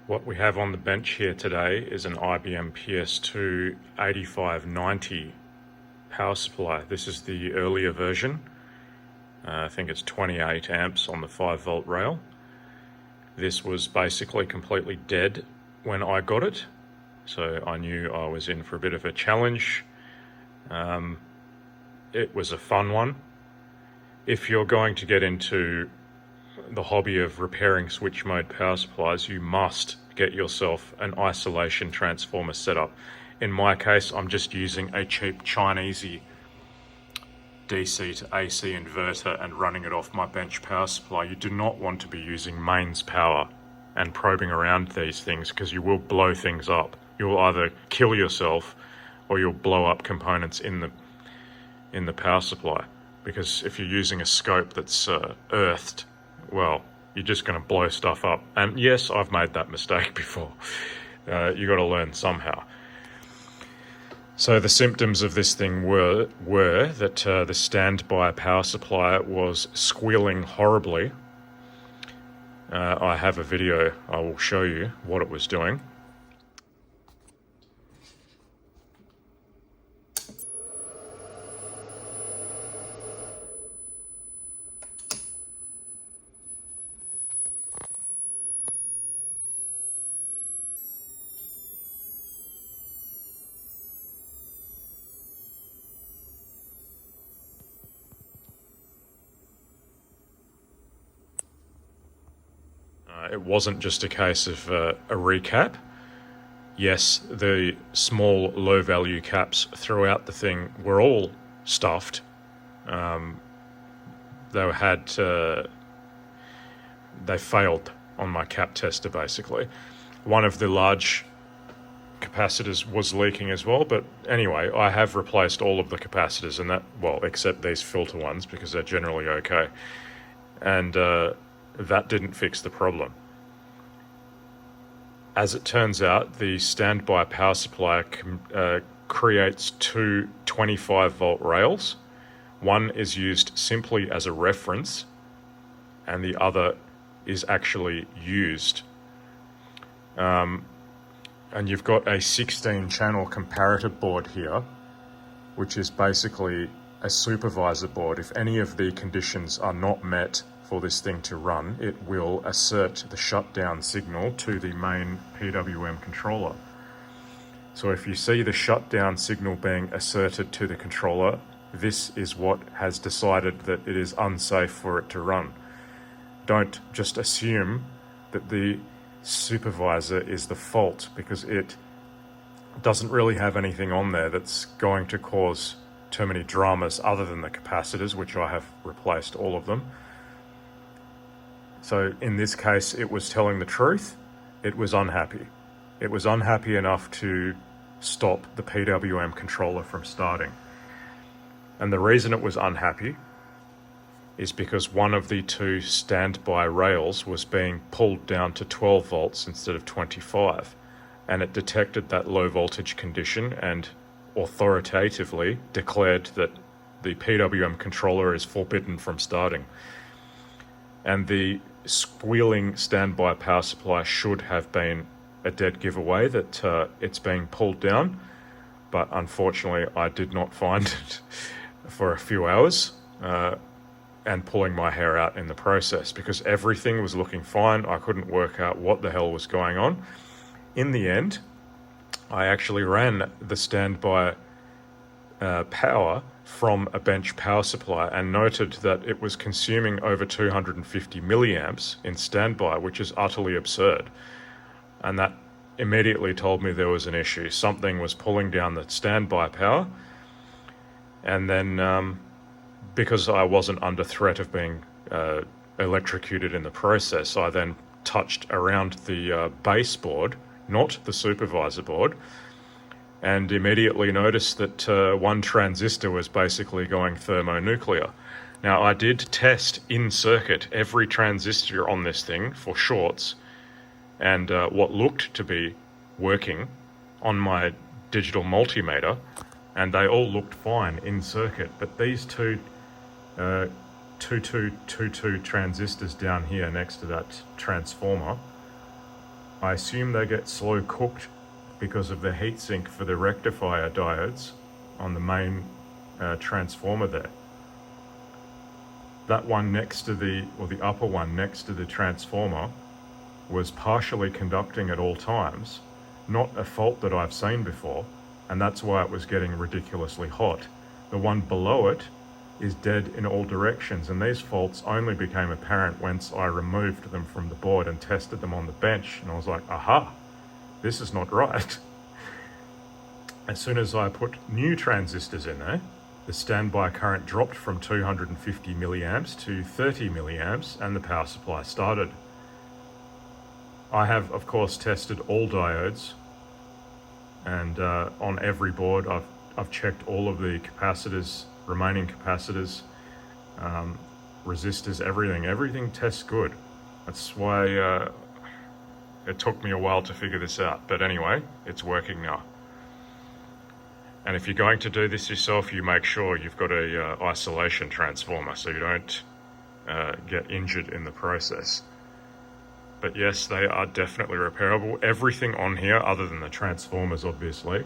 What we have on the bench here today is an IBM PS2 8590 power supply. This is the earlier version. I think it's 28 amps on the 5-volt rail. This was basically completely dead when I got it, so I knew I was in for a bit of a challenge. It was a fun one. If you're going to get into the hobby of repairing switch mode power supplies, you must get yourself an isolation transformer setup. In my case, I'm just using a cheap Chinesey DC to AC inverter and running it off my bench power supply. You do not want to be using mains power and probing around these things, because you will blow things up. You'll either kill yourself or you'll blow up components in the power supply, because if you're using a scope that's earthed, well, you're just going to blow stuff up. And yes, I've made that mistake before. You got to learn somehow. So the symptoms of this thing were that the standby power supply was squealing horribly. I have a video. I will show you what it was doing. It wasn't just a case of a recap. Yes, the small low-value caps throughout the thing were all stuffed. They failed on my cap tester, basically. One of the large capacitors was leaking as well, but anyway, I have replaced all of the capacitors, and except these filter ones, because they're generally okay. And that didn't fix the problem. As it turns out, the standby power supply creates two 25-volt rails. One is used simply as a reference, and the other is actually used. And you've got a 16-channel comparator board here, which is basically a supervisor board. If any of the conditions are not met for this thing to run, it will assert the shutdown signal to the main PWM controller. So if you see the shutdown signal being asserted to the controller, this is what has decided that it is unsafe for it to run. Don't just assume that the supervisor is the fault, because it doesn't really have anything on there that's going to cause too many dramas other than the capacitors, which I have replaced all of them. So in this case, it was telling the truth. It was unhappy. It was unhappy enough to stop the PWM controller from starting. And the reason it was unhappy is because one of the two standby rails was being pulled down to 12 volts instead of 25. And it detected that low voltage condition and authoritatively declared that the PWM controller is forbidden from starting. And the squealing standby power supply should have been a dead giveaway that it's being pulled down, but unfortunately I did not find it for a few hours, and pulling my hair out in the process, because everything was looking fine. I couldn't work out what the hell was going on. In the end, I actually ran the standby power from a bench power supply and noted that it was consuming over 250 milliamps in standby, which is utterly absurd. And that immediately told me there was an issue. Something was pulling down the standby power. And then because I wasn't under threat of being electrocuted in the process, I then touched around the base board, not the supervisor board, and immediately noticed that one transistor was basically going thermonuclear. Now, I did test in circuit every transistor on this thing for shorts, and what looked to be working on my digital multimeter, and they all looked fine in circuit. But these two 2222 transistors down here next to that transformer I assume they get slow cooked because of the heatsink for the rectifier diodes on the main transformer there. That one next to the upper one next to the transformer was partially conducting at all times, not a fault that I've seen before, and that's why it was getting ridiculously hot. The one below it is dead in all directions, and these faults only became apparent once I removed them from the board and tested them on the bench, and I was like, aha, this is not right. As soon as I put new transistors in there, the standby current dropped from 250 milliamps to 30 milliamps, and the power supply started. I have, of course, tested all diodes, and on every board I've checked all of the capacitors, remaining capacitors, resistors, everything tests good. That's why it took me a while to figure this out, but anyway, it's working now. And if you're going to do this yourself, you make sure you've got a isolation transformer so you don't get injured in the process. But yes, they are definitely repairable. Everything on here, other than the transformers obviously,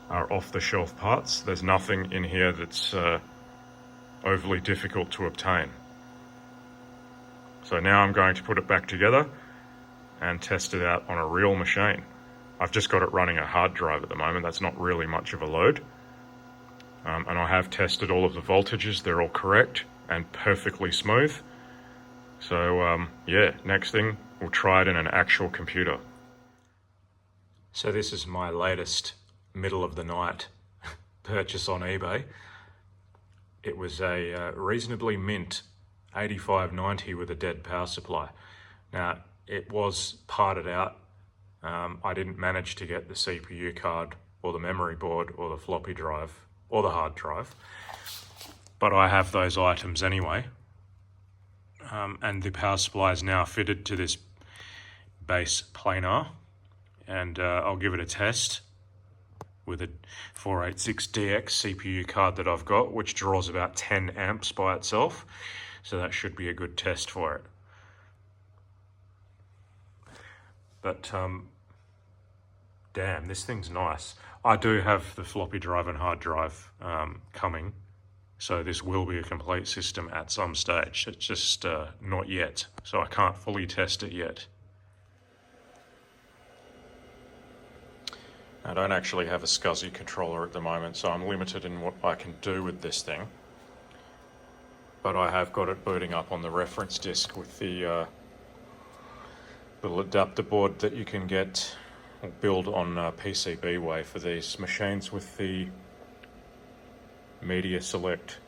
are off-the-shelf parts. There's nothing in here that's overly difficult to obtain. So now I'm going to put it back together and test it out on a real machine. I've just got it running a hard drive at the moment. That's not really much of a load. And I have tested all of the voltages. They're all correct and perfectly smooth. So yeah, next thing, we'll try it in an actual computer. So this is my latest middle of the night purchase on eBay. It was a reasonably mint 8590 with a dead power supply. Now, it was parted out. I didn't manage to get the CPU card or the memory board or the floppy drive or the hard drive, but I have those items anyway. And the power supply is now fitted to this base planar, and I'll give it a test with a 486DX CPU card that I've got, which draws about 10 amps by itself, so that should be a good test for it. But damn, this thing's nice. I do have the floppy drive and hard drive coming, so this will be a complete system at some stage. It's just not yet, so I can't fully test it yet. I don't actually have a SCSI controller at the moment, so I'm limited in what I can do with this thing. But I have got it booting up on the reference disk with the little adapter board that you can get or build on PCBWay for these machines with the media select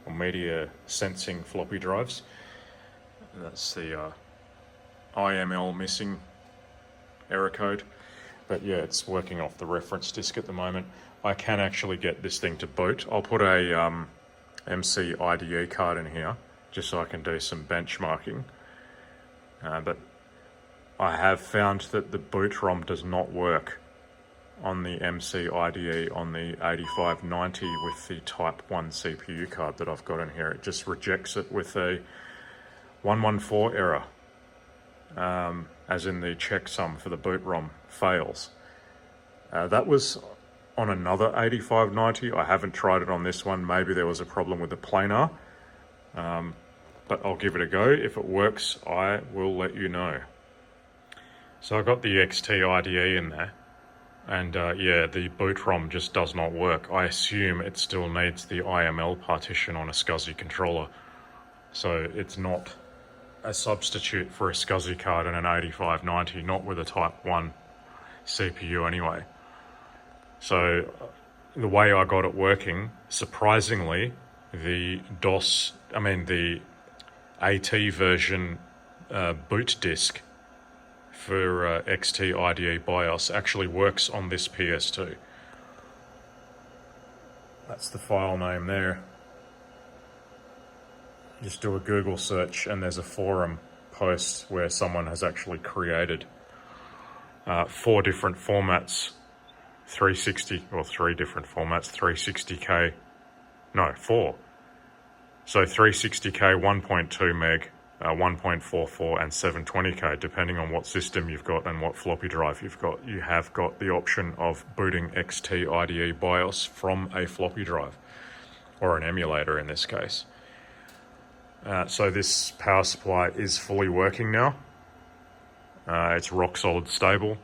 or media sensing floppy drives. That's the IML missing error code. But yeah, it's working off the reference disk at the moment. I can actually get this thing to boot. I'll put a MC IDE card in here just so I can do some benchmarking. But I have found that the boot ROM does not work on the MC IDE on the 8590 with the Type 1 CPU card that I've got in here. It just rejects it with a 114 error. As in the checksum for the boot ROM fails. That was on another 8590. I haven't tried it on this one. Maybe there was a problem with the planar. But I'll give it a go. If it works, I will let you know. So I got the XT IDE in there. And yeah, the boot ROM just does not work. I assume it still needs the IML partition on a SCSI controller. So it's not a substitute for a SCSI card in an 8590, not with a Type 1 CPU anyway. So the way I got it working, surprisingly, the AT version boot disk for XT IDE BIOS actually works on this PS2. That's the file name there. Just do a Google search and there's a forum post where someone has actually created 4 different formats, 360, or 3 different formats, 360K, no, 4. So 360K 1.2 meg, 1.44 and 720K, depending on what system you've got and what floppy drive you've got. You have got the option of booting XT IDE BIOS from a floppy drive, or an emulator in this case. So this power supply is fully working now. It's rock solid stable.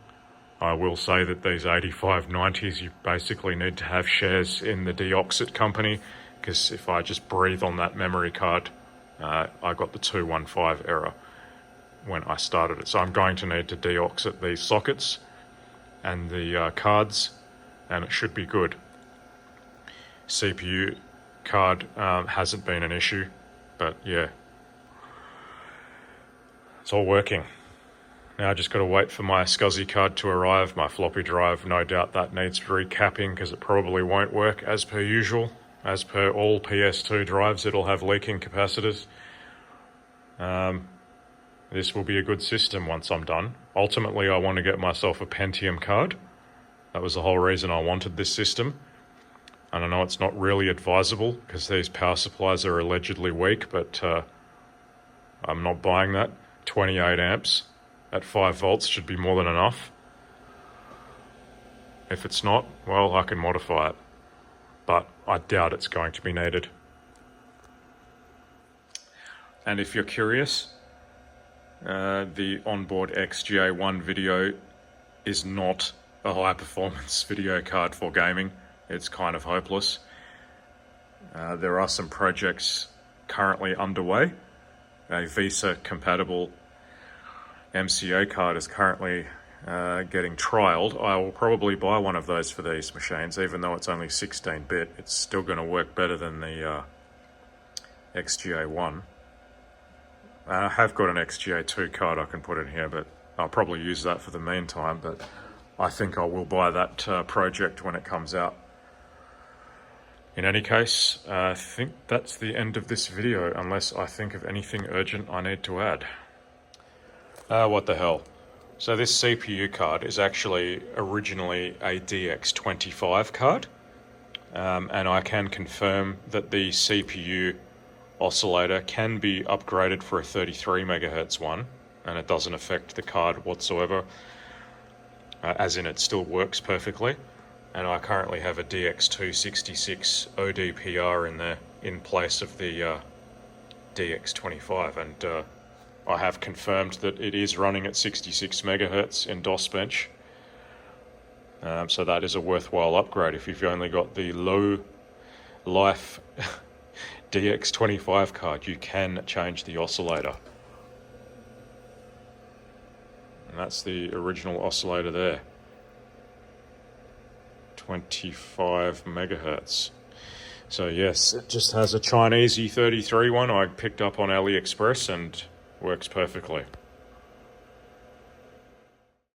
I will say that these 8590s, you basically need to have shares in the Deoxit company, because if I just breathe on that memory card, I got the 215 error when I started it. So I'm going to need to Deoxit these sockets and the cards, and it should be good. CPU card hasn't been an issue, but yeah, it's all working. Now I just got to wait for my SCSI card to arrive. My floppy drive, no doubt that needs recapping, because it probably won't work as per usual. As per all PS2 drives, it'll have leaking capacitors. This will be a good system once I'm done. Ultimately, I want to get myself a Pentium card. That was the whole reason I wanted this system. And I know it's not really advisable, because these power supplies are allegedly weak, but I'm not buying that. 28 amps at 5 volts should be more than enough. If it's not, well, I can modify it, but I doubt it's going to be needed. And if you're curious, the onboard XGA1 video is not a high performance video card for gaming. It's kind of hopeless. There are some projects currently underway. A Visa compatible MCA card is currently getting trialed. I will probably buy one of those for these machines, even though it's only 16-bit. It's still going to work better than the XGA1. I have got an XGA2 card I can put in here, but I'll probably use that for the meantime. But I think I will buy that project when it comes out. In any case, I think that's the end of this video, unless I think of anything urgent I need to add. What the hell? So this CPU card is actually originally a DX25 card, and I can confirm that the CPU oscillator can be upgraded for a 33 megahertz one, and it doesn't affect the card whatsoever, as in it still works perfectly. And I currently have a DX266 ODPR in there in place of the DX25, and I have confirmed that it is running at 66 megahertz in DOS bench. So that is a worthwhile upgrade. If you've only got the low life DX25 card, you can change the oscillator. And that's the original oscillator there. 25 megahertz. So yes, it just has a Chinese E33 one I picked up on AliExpress and works perfectly.